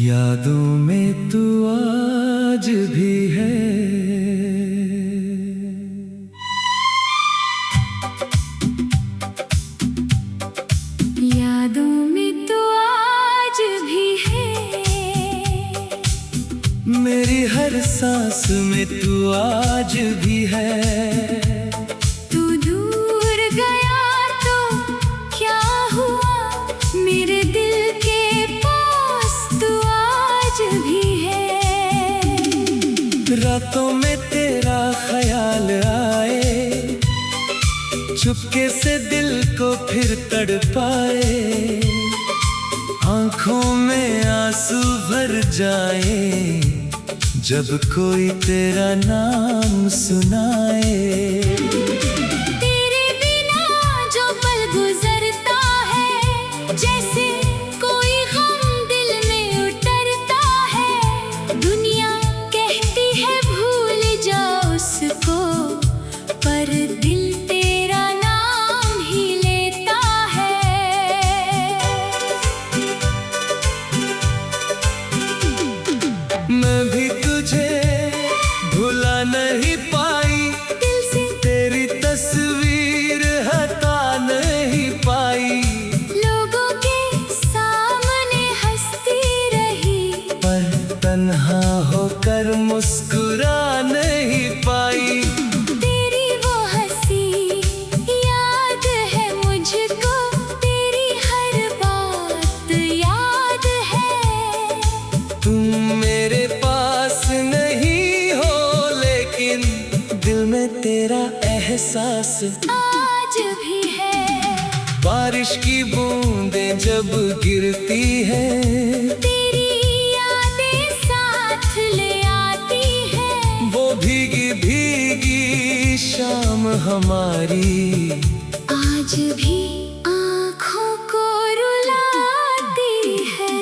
यादों में तू आज भी है। यादों में तू आज भी है। मेरी हर सांस में तू आज भी है। तू दूर गया तो क्या हुआ, मेरे दिल के पास तू आज भी है। रातों में तेरा ख्याल आए, चुपके से दिल को फिर तड़पाए। आंखों में आंसू भर जाए जब कोई तेरा नाम सुनाए। तेरे बिना जो पल गुजरता है, जैसे कोई गम दिल में उतरता है। दुनिया कहती है भूल जाओ उसको, पर दिल तेरा नाम ही लेता है। मैं भी तुझे भुला नहीं पाई, दिल से तेरी तस्वीर हटा नहीं पाई। लोगों के सामने हंसती रही, पर तन्हा होकर मुस्कुरा नहीं पाई। तेरी वो हंसी याद है मुझको, तेरी हर बात याद है। तुम मेरे पास नहीं हो, लेकिन दिल में तेरा एहसास आज भी है। बारिश की बूंदें जब गिरती है, तेरी यादें साथ ले आती है। वो भीगी भीगी शाम हमारी आज भी आँखों को रुलाती है।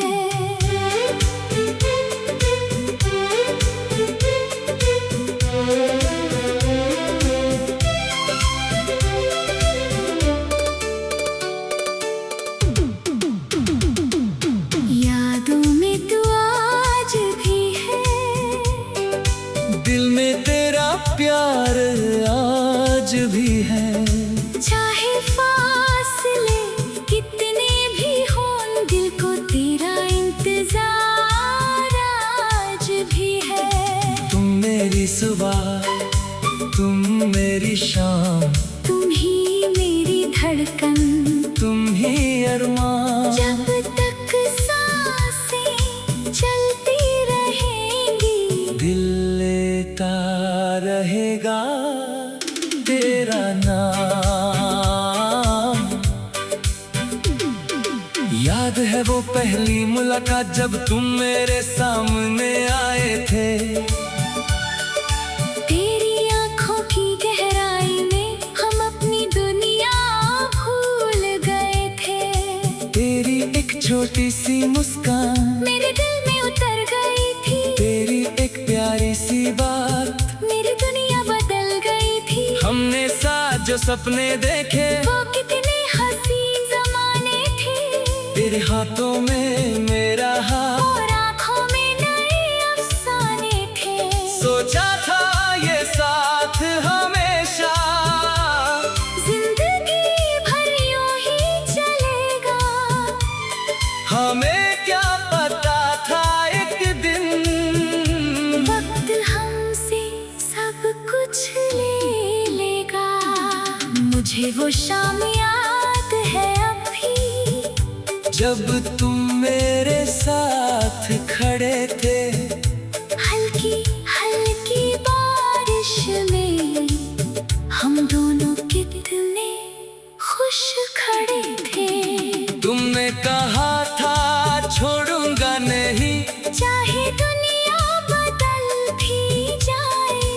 यादों में तू आज भी है। दिल में तेरा प्यार आज भी है। चाहे फासले कितने भी हों, दिल को तेरा इंतजार आज भी है। तुम मेरी सुबह, तुम मेरी शाम, तुम ही मेरी धड़कन, तुम ही अरमान। जब तक सांसें चलती रहेंगी, दिल लेता रहेगा तेरा नाम। याद है वो पहली मुलाकात जब तुम मेरे सामने आए थे। तेरी आँखों की गहराई में हम अपनी दुनिया भूल गए थे। तेरी एक छोटी सी मुस्कान मेरे दिल में उतर गई थी, तेरी एक प्यारी सी बात मेरी दुनिया बदल गई थी। हमने साथ जो सपने देखे, वो कितने हसीन ज़माने थे। तेरे हाथों में मेरा हाथ, और आँखों में नए अफसाने थे। सोचा था ये साथ हमेशा जिंदगी भर यूं ही चलेगा। हमें क्या पता था एक दिन वक्त हमसे सब कुछ ले लेगा। मुझे वो शाम याद है अभी, जब तुम मेरे साथ खड़े थे। हल्की हल्की बारिश में हम दोनों कितने खुश खड़े थे। तुमने कहा था छोड़ूंगा नहीं, चाहे दुनिया बदल भी जाए।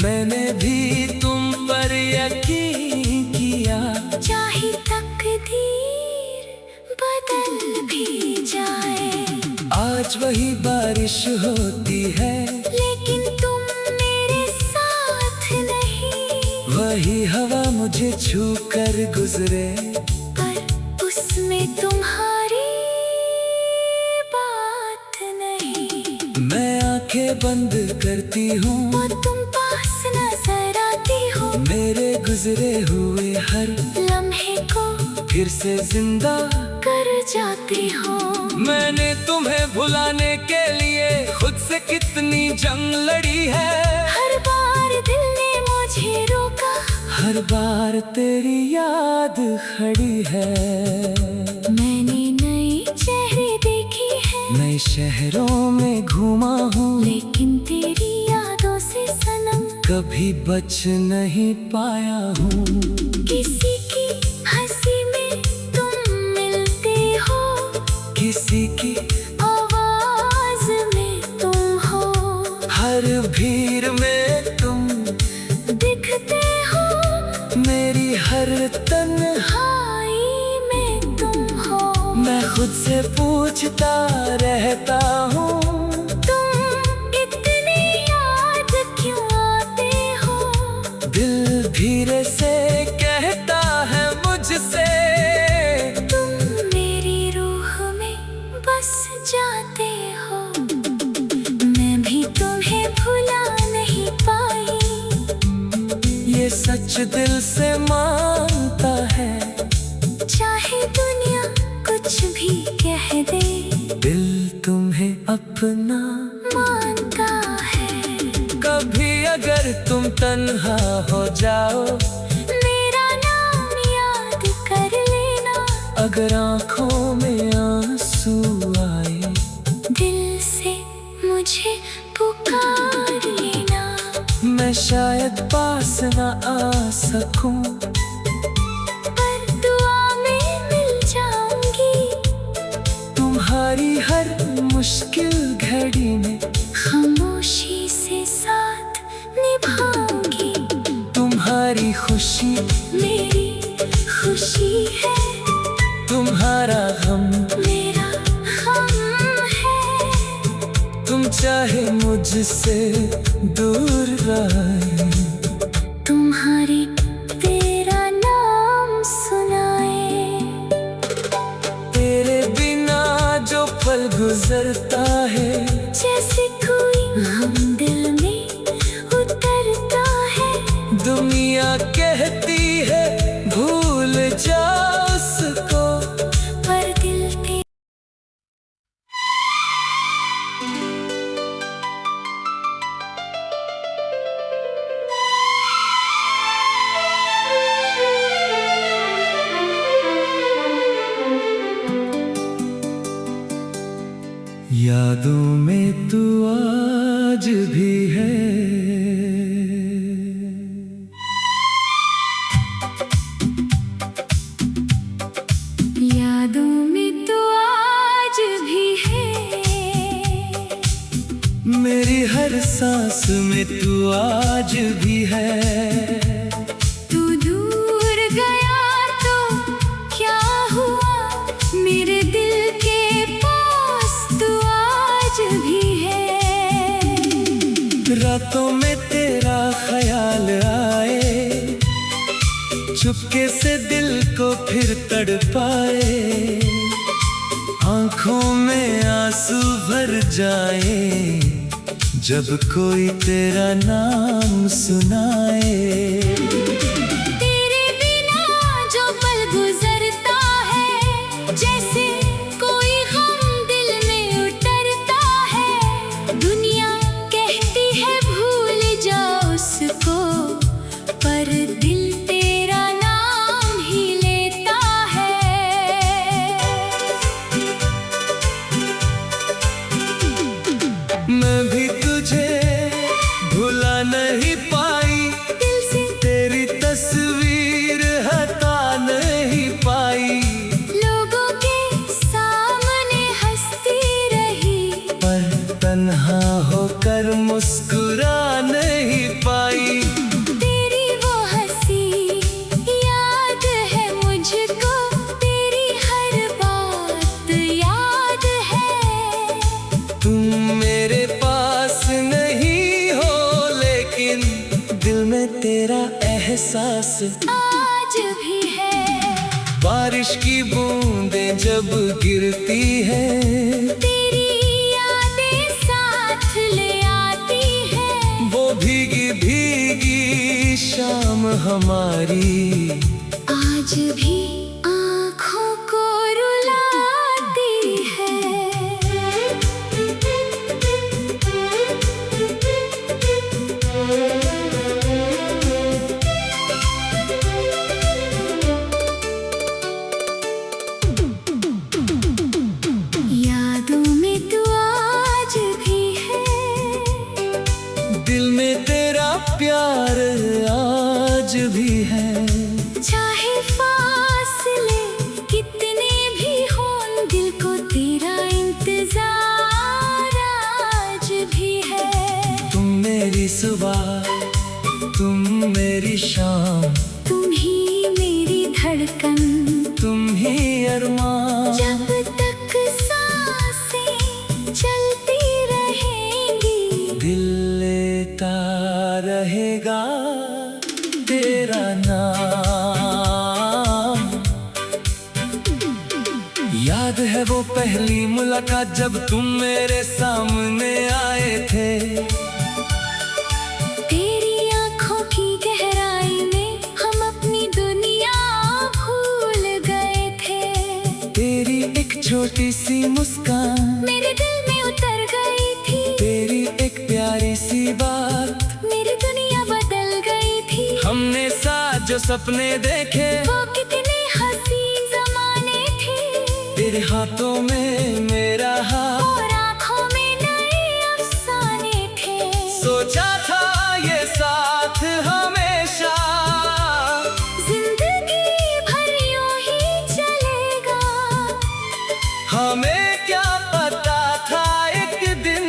मैंने भी तुम पर यकीन किया। चाहे तकदीर बदल भी जाए। आज वही बारिश होती है, लेकिन तुम मेरे साथ नहीं। वही हवा मुझे छू कर गुजरे, पर उसमें तुम्हारी बात नहीं। मैं आंखें बंद करती हूँ वो तुम पास नजर आती हो, मेरे गुजरे हुए हर लम्हे को फिर से जिंदा कर जाती हो। मैंने तुम्हें भुलाने के लिए खुद से कितनी जंग लड़ी है। हर बार दिल ने मुझे रोका, हर बार तेरी याद खड़ी है। मैंने नए चेहरे देखे हैं, नए शहरों में घूमा हूँ, लेकिन तेरी यादों से सनम कभी बच नहीं पाया हूँ। किसी की हंसी में तुम मिलते हो, किसी की आवाज में तुम हो, हर भीड़ में तुम दिखते हो, मेरी हर तन्हाई में तुम हो। मैं खुद से पूछता रहता हूँ, तुम इतने याद क्यों आते हो? दिल धीरे से कहता है मुझसे, तुम मेरी रूह में बस जाते हो। मैं भी तुम्हें भुला नहीं पाई, ये सच दिल से मानता है। चाहे दुनिया कुछ भी कह दे, दिल तुम्हें अपना मानता है। कभी अगर तुम तन्हा हो जाओ, मेरा नाम याद कर लेना, अगर आंखों में आंसू आए, दिल से मुझे पुकार लेना। मैं शायद पास न आ सकूं, पर दुआ में मिल जाऊंगी। तुम्हारी हर मुश्किल घड़ी में खामोशी से साथ निभाऊंगी। तुम्हारी खुशी मेरी खुशी है, तुम्हारा गम मेरा गम है। तुम चाहे मुझसे दूर रहे, तुम्हारी तेरा नाम सुनाए। तेरे बिना जो पल गुजरता है, जैसे कोई हम दिल में उतरता है। दुनिया कहती है भूल जा उसको, पर दिल पे यादों में तू आज भी है। यादों में तो आज भी है। मेरी हर सांस में तू आज भी है। तू दूर गया तो क्या हुआ, मेरे दिल के पास तू आज भी है। रातों में तेरा ख्याल आए, चुपके से दिल को फिर तड़पाए, आंखों में आंसू भर जाए जब कोई तेरा नाम सुनाए। तेरे बिना जो पल गुजरता है, जैसे कोई गम दिल में उतरता है। दुनिया कहती है भूल जा उसको, पर दिल तेरा नाम ही लेता है। मैं भी तुझे भुला नहीं पाई, दिल से तेरी तस्वीर हटा नहीं पाई, लोगों के सामने हंसती रही, पर तन्हा होकर मुस्कुरा नहीं पाई। तेरी वो हंसी याद है मुझको, तेरी हर बात याद है। तुम मेरे पास नहीं हो, लेकिन दिल में तेरा एहसास आज भी है। बारिश की बूंदें जब गिरती है, तेरी यादें साथ हमारी आज भी आँखों को रुलाती है। यादों में तू आज भी है, दिल में तेरा प्यार आज भी है। चाहे फासले कितने भी हों, दिल को तेरा इंतजार आज भी है। तुम मेरी सुबह, तुम मेरी शाम, तुम ही मेरी धड़कन, तुम ही अरमान। जब तक सांसें चलती रहेंगी, दिल लेता रहेगा तेरा नाम। याद है वो पहली मुलाकात जब तुम मेरे सामने आए थे। तेरी आँखों की गहराई में हम अपनी दुनिया भूल गए थे। तेरी एक छोटी सी मुस्कान मेरे दिल में उतर गई थी, तेरी एक प्यारी सी बात मेरी दुनिया बदल गई थी। हमने साथ जो सपने देखे वो कितने हसीन ज़माने थे, तेरे हाथों में मेरा हाथ, और आँखों में नए अफसाने थे। सोचा था ये साथ हमेशा जिंदगी भर यूं ही चलेगा, हमें क्या पता था एक दिन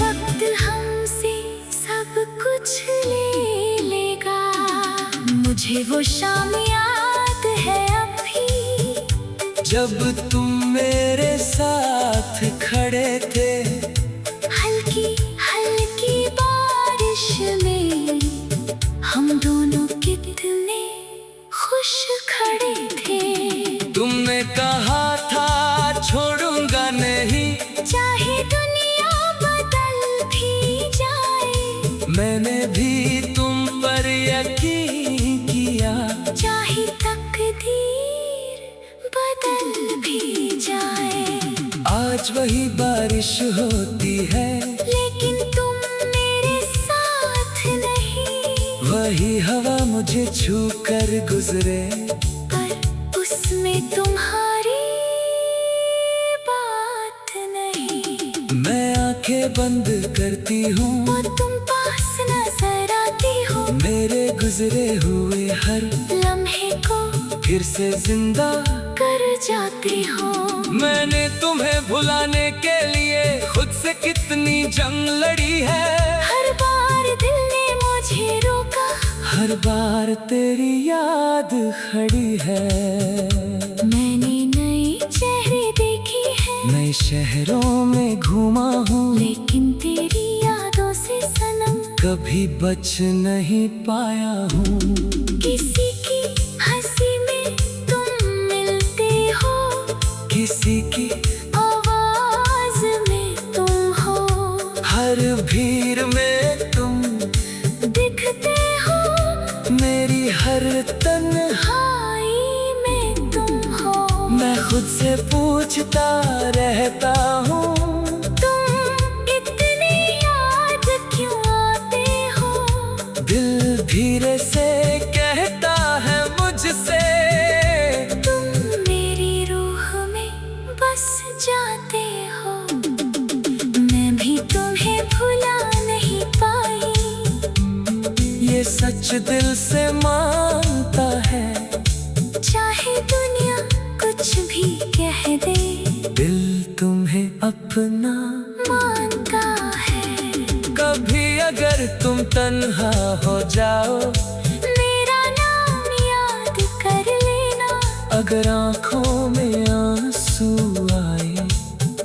वक्त हमसे सब कुछ ले लेगा। मुझे वो शाम याद है अभी, जब तुम मेरे साथ खड़े थे। हल्की हल्की बारिश में हम दोनों कितने खुश खड़े थे। तुमने कहा था छोड़ूंगा नहीं, चाहे दुनिया बदल भी जाए, मैंने भी तुम पर यकीन किया। चाहे तकदीर बदल भी जाए, आज वही बारिश होती है, लेकिन तुम मेरे साथ नहीं। वही हवा मुझे छू कर गुजरे, पर उसमें तुम्हारी बात नहीं। मैं आंखें बंद करती हूँ, वो तुम पास नजर आती हो, मेरे गुजरे हुए हर लम्हे को फिर से जिंदा कर जाती हो। मैंने तुम्हें भुलाने के लिए खुद से कितनी जंग लड़ी है। हर बार दिल ने मुझे रोका, हर बार तेरी याद खड़ी है। मैंने नए चेहरे देखे हैं, नए शहरों में घूमा हूँ, लेकिन तेरी यादों से सनम कभी बच नहीं पाया हूँ। किसी की हंसी में तुम मिलते हो, किसी की आवाज में तुम हो, हर भीड़ में तुम दिखते हो, मेरी हर तन्हाई में तुम हो। मैं खुद से पूछता रहता हूँ, तुम इतने याद क्यों आते हो? दिल धीरे से कहता है मुझसे, तुम मेरी रूह में बस जाते हो। मैं भी तुम्हें भुला नहीं पाई, ये सच दिल से मानता है। चाहे दुनिया कुछ भी कह दे, दिल तुम्हें अपना मानता है। कभी अगर तुम तन्हा हो जाओ, मेरा नाम याद कर लेना। अगर आंखों में आंसू आए,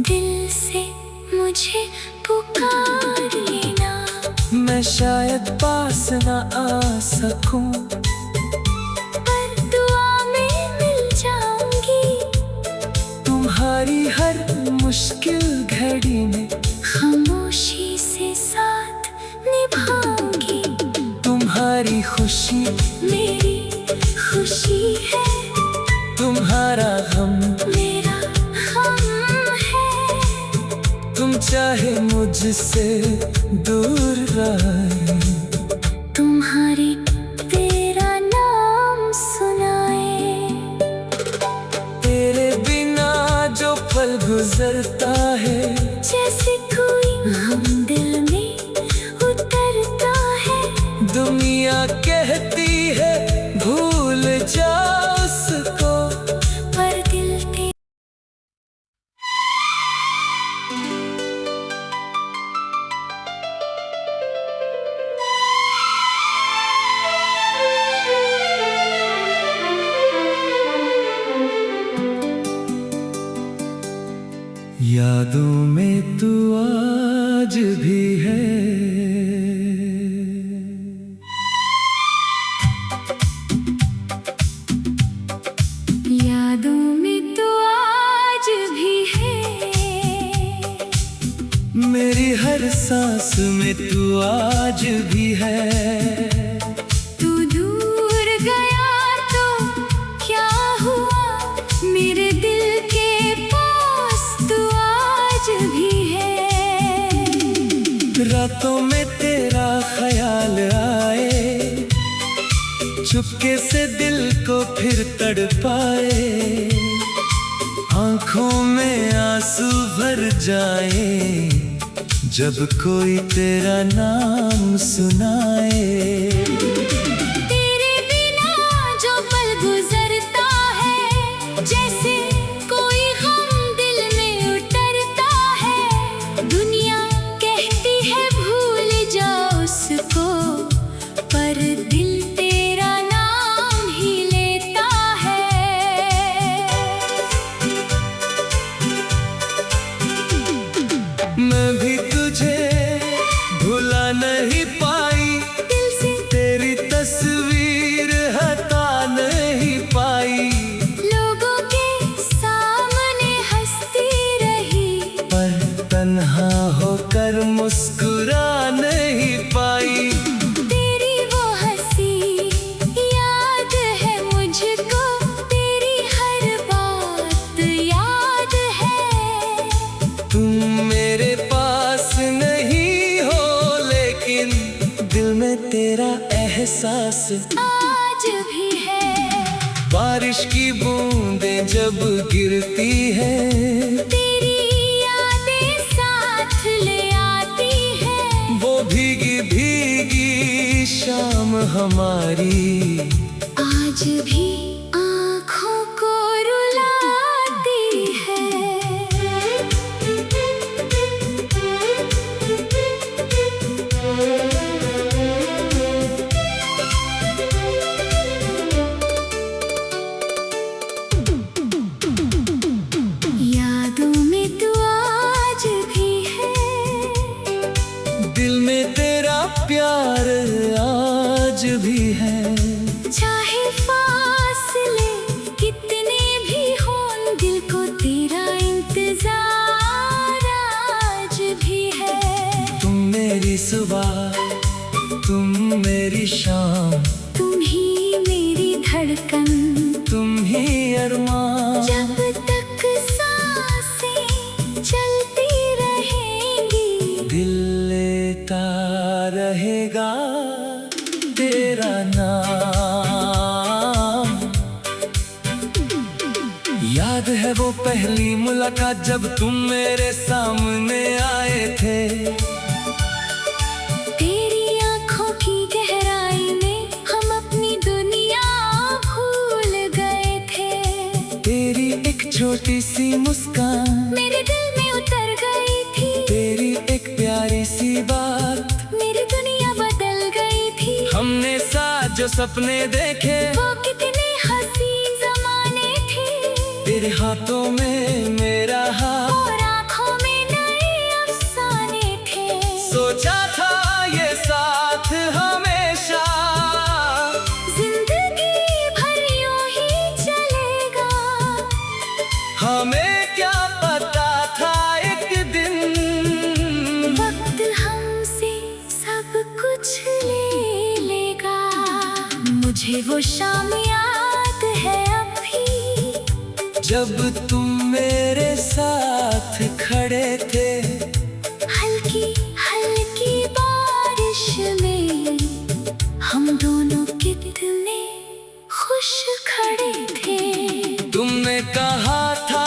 दिल से मुझे पुकार लेना। मैं शायद पास न आ सकूं, पर दुआ में मिल जाऊंगी। तुम्हारी हर मुश्किल घड़ी में खामोशी से साथ निभाऊंगी। तुम्हारी खुशी मेरी खुशी है, तुम्हारा गम मेरा गम है। तुम चाहे मुझसे दूर रहे, तुम्हारी तेरा नाम सुनाए। तेरे बिना जो पल गुजरता है, जैसे कोई हम दिल में उतरता है। दुनिया कहती है भूल जा उसको, पर दिल ते यादों में तू आज भी है। यादों में तो आज भी है। मेरी हर सांस में तू आज भी है। तू दूर गया तो क्या हुआ, मेरे दिल के पास तू आज भी है। रातों में तेरा ख्याल आए, चुपके से दिल को फिर तड़पाए। आंखों में आंसू भर जाए, जब कोई तेरा नाम सुनाए। तेरे बिना जो पल गुजरता है, जैसे कोई गम दिल में उतरता है। दुनिया कहती है भूल जा उसको, पर दिल तेरा नाम ही लेता है। मैं भी तुझे भुला नहीं पाई, दिल से तेरी तस्वीर हटा नहीं पाई। लोगों के सामने हंसती रही, पर तन्हा होकर मुस्कुरा नहीं पाई। तेरी वो हंसी याद है मुझको, तेरी हर बात याद है। तुम मेरे पास नहीं हो, लेकिन दिल में तेरा एहसास आज भी है। बारिश की बूंदें जब गिरती है, तेरी यादें साथ ले आती है। वो भीगी भीगी शाम हमारी आज भी आँखों को रुलाती है। यादों में तू आज भी है। दिल में तेरा प्यार आज भी है। चाहे फासले कितने भी हों, दिल को तेरा इंतजार आज भी है। तुम मेरी सुबह, तुम मेरी शाम, तुम ही मेरी धड़कन, तुम ही अरमान। जब तक सांसें चलती रहेंगी, दिल लेता रहेगा तेरा नाम। याद है वो पहली मुलाकात जब तुम मेरे सामने आए थे। तेरी आँखों की गहराई में हम अपनी दुनिया भूल गए थे। तेरी एक छोटी सी मुस्कान मेरे दिल में उतर गई थी, तेरी एक प्यारी सी बात, मेरी दुनिया बदल गई थी। हमने साथ जो सपने देखे, वो कितने हसीन ज़माने थे। तेरे हाथों में मेरा हाथ, और आँखों में नए अफसाने थे। सोचा था ये साथ हमेशा, जिंदगी भर यूं ही चलेगा। हमें क्या पता था एक दिन वक्त हमसे सब कुछ ले लेगा। मुझे वो शाम याद है अभी, जब तुम मेरे साथ खड़े थे। हल्की हल्की बारिश में हम दोनों कितने खुश खड़े थे। तुमने कहा था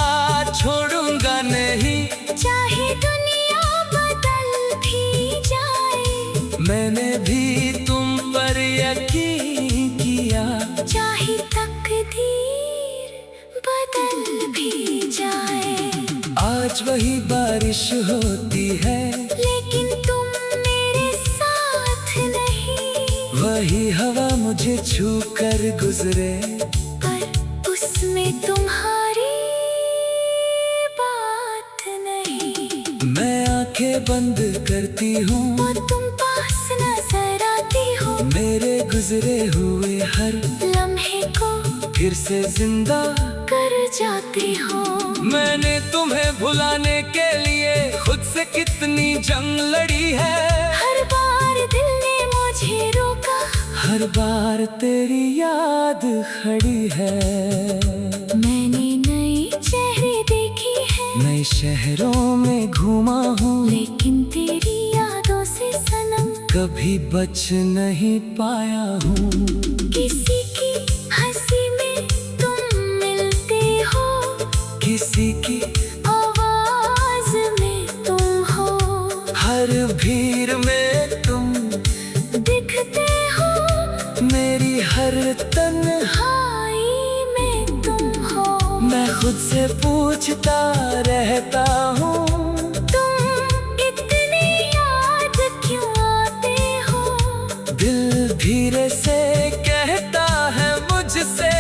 छोड़ूंगा नहीं, चाहे दुनिया बदल भी जाए। मैंने भी तुम पर यकीन किया, चाहे तकदीर बदल भी जाए। आज वही बारिश होती है, लेकिन तुम मेरे साथ नहीं। वही हवा मुझे छू कर गुजरे, पर उसमें तुम्हारी बात नहीं। मैं आंखें बंद करती हूँ, वो तुम पास नजर आती हो। मेरे गुजरे हुए हर लम्हे को फिर से जिंदा कर जाती हो। मैंने तुम्हें भुलाने के लिए खुद से कितनी जंग लड़ी है। हर बार दिल ने मुझे रोका, हर बार तेरी याद खड़ी है। मैंने नए चेहरे देखे हैं, नए शहरों में घूमा हूँ, लेकिन तेरी यादों से सनम कभी बच नहीं पाया हूँ। किसी की हंसी में तुम मिलते हो, किसी की आवाज में तुम हो। हर भीड़ में तुम दिखते हो, मेरी हर तन्हाई में तुम हो। मैं खुद से पूछता रहता हूँ, तुम इतनी याद क्यों आते हो। दिल धीरे से कहता है मुझसे,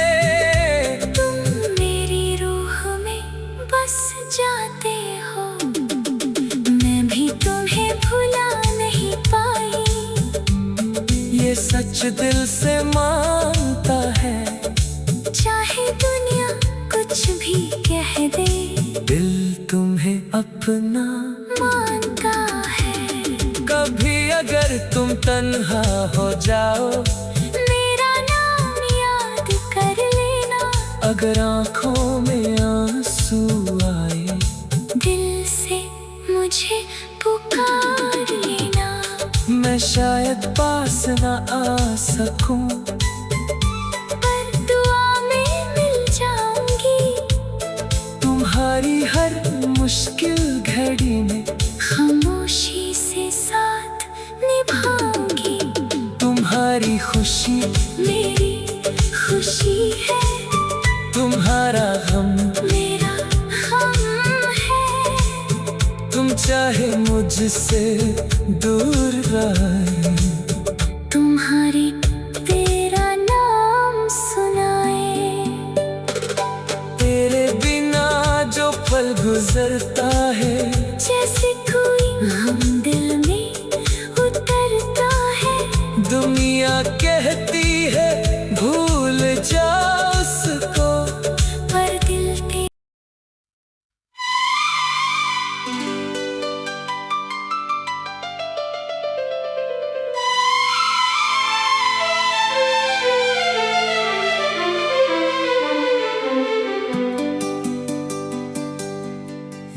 तुम मेरी रूह में बस जाते हो। मैं भी तुम्हें भुला नहीं पाई, ये सच दिल से मानता है। चाहे दुनिया कुछ भी कह दे, दिल तुम्हें अपना मानता है। कभी अगर तुम तन्हा हो जाओ, मेरा नाम याद कर लेना। अगर आंखों में आंसू आए, दिल से मुझे पुकार लेना। मैं शायद पास न आ सकूं, पर दुआ में मिल जाऊंगी। तुम्हारी हर मुश्किल घड़ी में खामोशी से साथ निभाऊंगी। तुम्हारी खुशी मेरी खुशी है, तुम्हारा गम मेरा गम है। तुम चाहे मुझसे दूर रहे, तुम्हारी तेरा नाम सुनाए। तेरे बिना जो पल गुजरता है, जैसे कोई हम दिल में उतरता है। दुनिया कहती है भूल जा उसको, पर दिल पे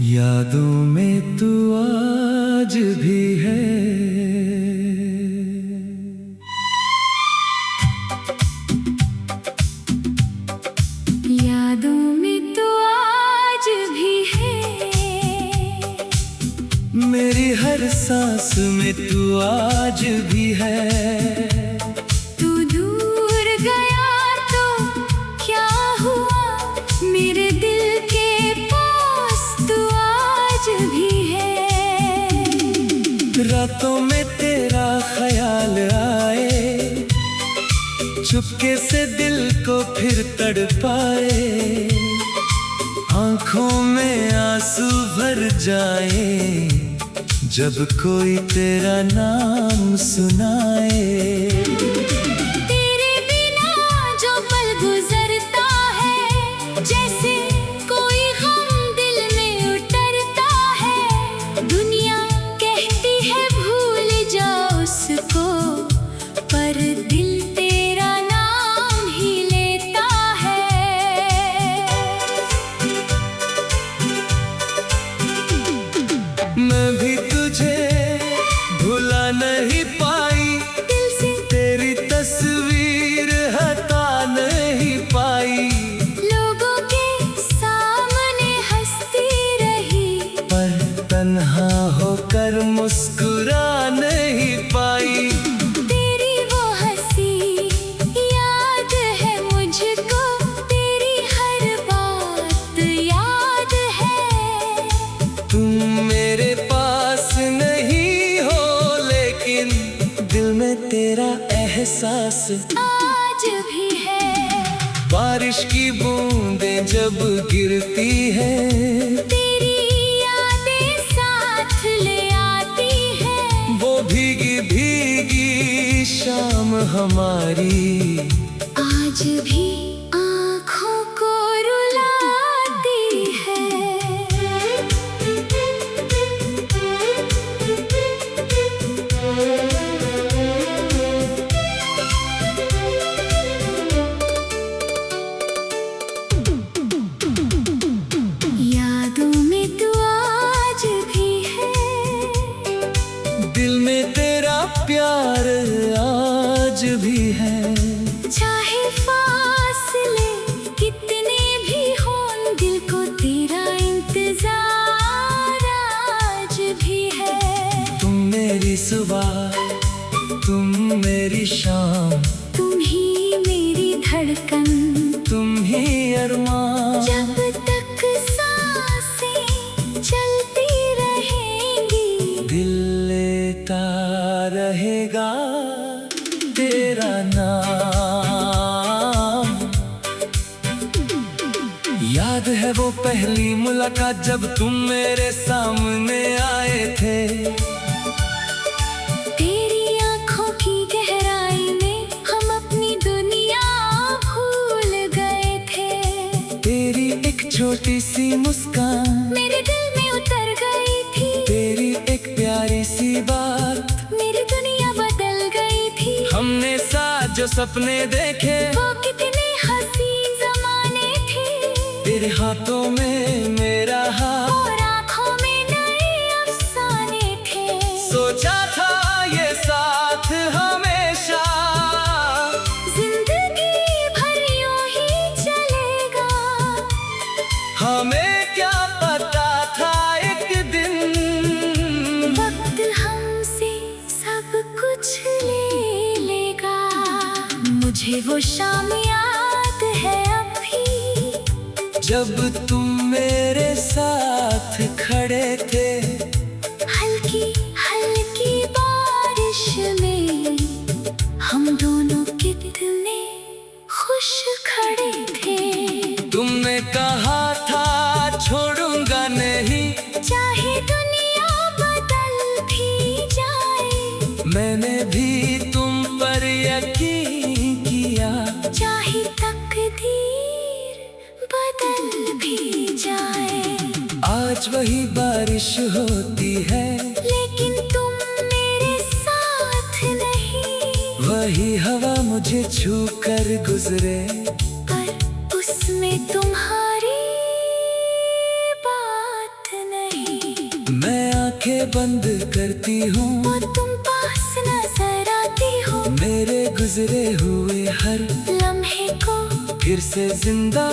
यादों में तू आज भी है। यादों में तो आज भी है। मेरी हर सांस में तू आज भी है। तू दूर गया तो क्या हुआ, मेरे दिल के पास तू आज भी है। रातों में तेरा ख्याल आए, चुपके से दिल को फिर तड़पाए। आंखों में आंसू भर जाए, जब कोई तेरा नाम सुनाए। तेरे बिना जो पल गुजरता है, जैसे कोई गम दिल में उतरता है। दुनिया कहती है भूल जा उसको, पर दिल तेरा नाम मैं भी तुझे भुला नहीं पाई, दिल से तेरी तस्वीर हटा नहीं पाई। लोगों के सामने हंसती रही, पर तन्हा होकर मुस्कुरा नहीं पाई। तेरी वो हंसी याद है मुझको, तेरी हर बात याद है। तुम मेरे पास नहीं हो लेकिन दिल में तेरा एहसास आज भी है। बारिश की बूंदें जब गिरती है, तेरी यादें साथ ले आती है। वो भीगी भीगी शाम हमारी आज भी आँखों को रुलाती है। यादों में तू आज भी है, दिल में तेरा प्यार आज भी है। चाहे फासले कितने भी हों, दिल को तेरा इंतजार आज भी है। तुम मेरी सुबह, तुम मेरी शाम, तुम ही मेरी धड़कन, तुम ही अरमान। जब तक सांसें चलती रहेंगी, दिल लेता रहेगा तेरा नाम। याद है वो पहली मुलाकात जब तुम मेरे सामने आए थे। तेरी आँखों की गहराई में हम अपनी दुनिया भूल गए थे। तेरी एक छोटी सी मुस्कान मेरे दिल में उतर गई थी, तेरी एक प्यारी सी बात मेरी दुनिया बदल गई थी। हमने साथ जो सपने देखे वो कितने हसीन ज़माने थे, तेरे हाथों में मेरा हाथ, और आँखों में नए अफसाने थे। सोचा था ये साथ हमेशा जिंदगी भर यूं ही चलेगा, हमें क्या पता था एक दिन वक्त हमसे सब कुछ ले लेगा। मुझे वो शाम याद है अभी, जब तुम मेरे साथ खड़े थे। हल्की हल्की बारिश में हम दोनों कितने खुश खड़े थे। तुमने कहा था छोड़ूंगा नहीं, चाहे दुनिया बदल भी जाए, मैंने भी तुम पर यकीन किया। चाहे तकदीर बदल भी जाए। आज वही बारिश होती है, लेकिन तुम मेरे साथ नहीं, वही हवा मुझे छू कर गुजरे। पर उसमें तुम्हारी बात नहीं। मैं आंखें बंद करती हूँ, वो तुम पास नजर आती हो, मेरे गुजरे हुए हर लम्हे को फिर से जिंदा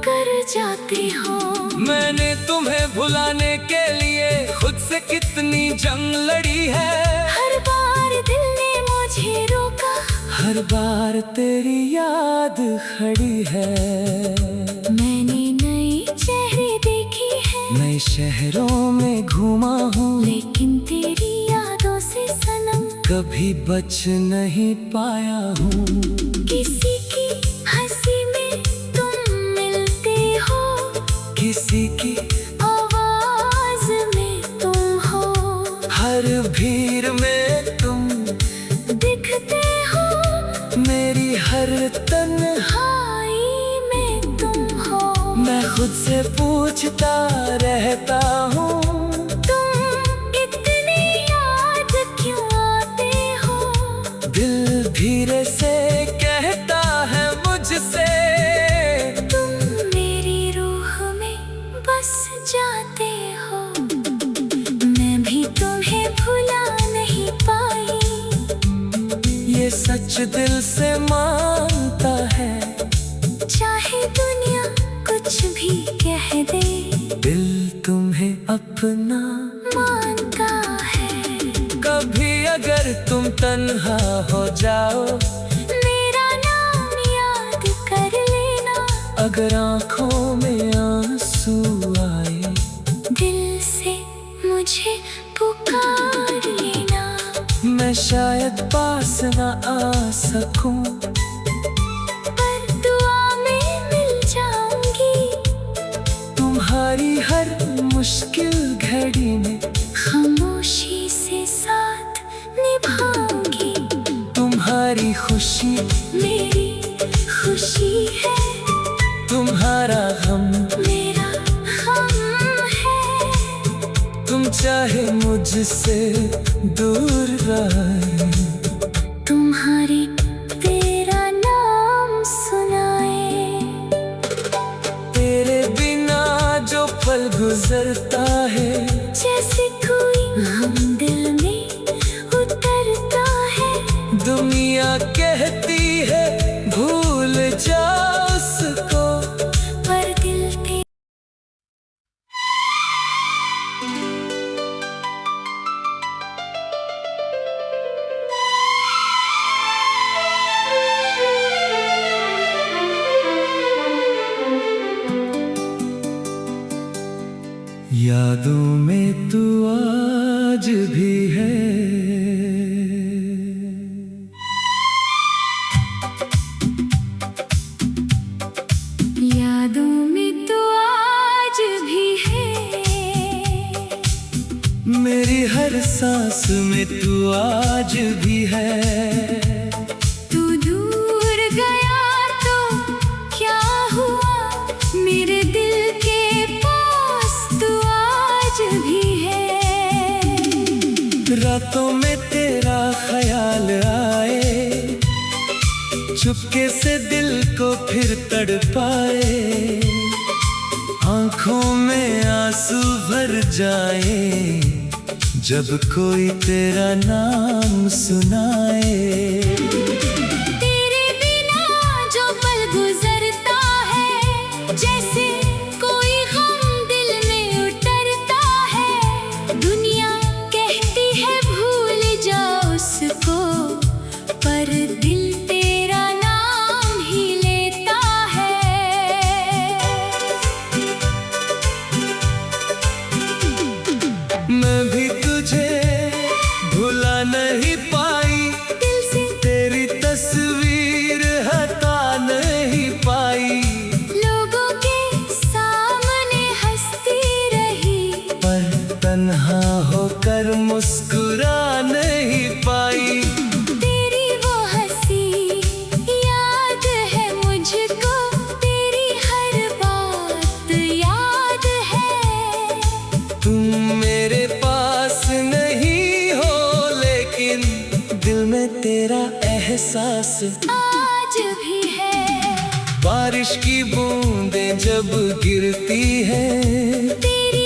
कर जाती हो। मैंने तुम्हें भुलाने के लिए खुद से कितनी जंग लड़ी है। हर बार दिल ने मुझे रोका, हर बार तेरी याद खड़ी है। मैंने नए चेहरे देखे हैं, नए शहरों में घूमा हूँ, लेकिन तेरी यादों से सनम कभी बच नहीं पाया हूँ। किसी की हंसी में तुम मिलते हो, किसी की आवाज में तुम हो, हर भीड़ में तुम दिखते हो, मेरी हर तन्हाई में तुम हो। मैं खुद से पूछता रहता हूँ, तुम इतने याद क्यों आते हो। दिल धीरे से कहता है मुझसे, तुम मेरी रूह में बस जाते हो। मैं सच दिल से मानता है। चाहे दुनिया कुछ भी कह दे, दिल तुम्हें अपना मानता है। कभी अगर तुम तन्हा हो जाओ, मेरा नाम याद कर लेना। अगर आंखों में आंसू आए, दिल से मुझे पुकार लेना। मैं शायद पास न आ सकूं, पर दुआ में मिल जाऊंगी। तुम्हारी हर मुश्किल घड़ी में खामोशी से साथ निभाऊंगी। तुम्हारी खुशी मेरी खुशी है, तुम्हारा गम मेरा गम है। तुम चाहे मुझसे दूर रहे, तुम्हारी तेरा नाम सुनाए। तेरे बिना जो पल गुजरता है, जैसे कोई हम दिल में उतरता है। दुनिया कहती है भूल जा उसको, पर दिल पे यादों में तू आज भी है। यादों में तो आज भी है। मेरी हर सांस में तू आज भी है। तू दूर गया तो क्या हुआ, मेरे दिल के पास तू आज भी है। रातों में तेरा ख्याल आए, चुपके से दिल को फिर तड़पाए। आंखों में आंसू भर जाए, जब कोई तेरा नाम सुनाए। तेरे बिना जो पल गुजरता है, जैसे कोई गम दिल में उतरता है। दुनिया कहती है भूल जा उसको, पर दिल तेरा नाम ही लेता है। मैं भी तुझे भुला नहीं पाई, दिल से तेरी तस्वीर हटा नहीं पाई। लोगों के सामने हंसती रही, पर तन्हा होकर मुस्कुरा नहीं पाई। तेरी वो हंसी याद है मुझको, तेरी हर बात याद है। तुम मेरे पास नहीं हो, लेकिन दिल में तेरा एहसास आज भी है। बारिश की बूंदें जब गिरती है, तेरी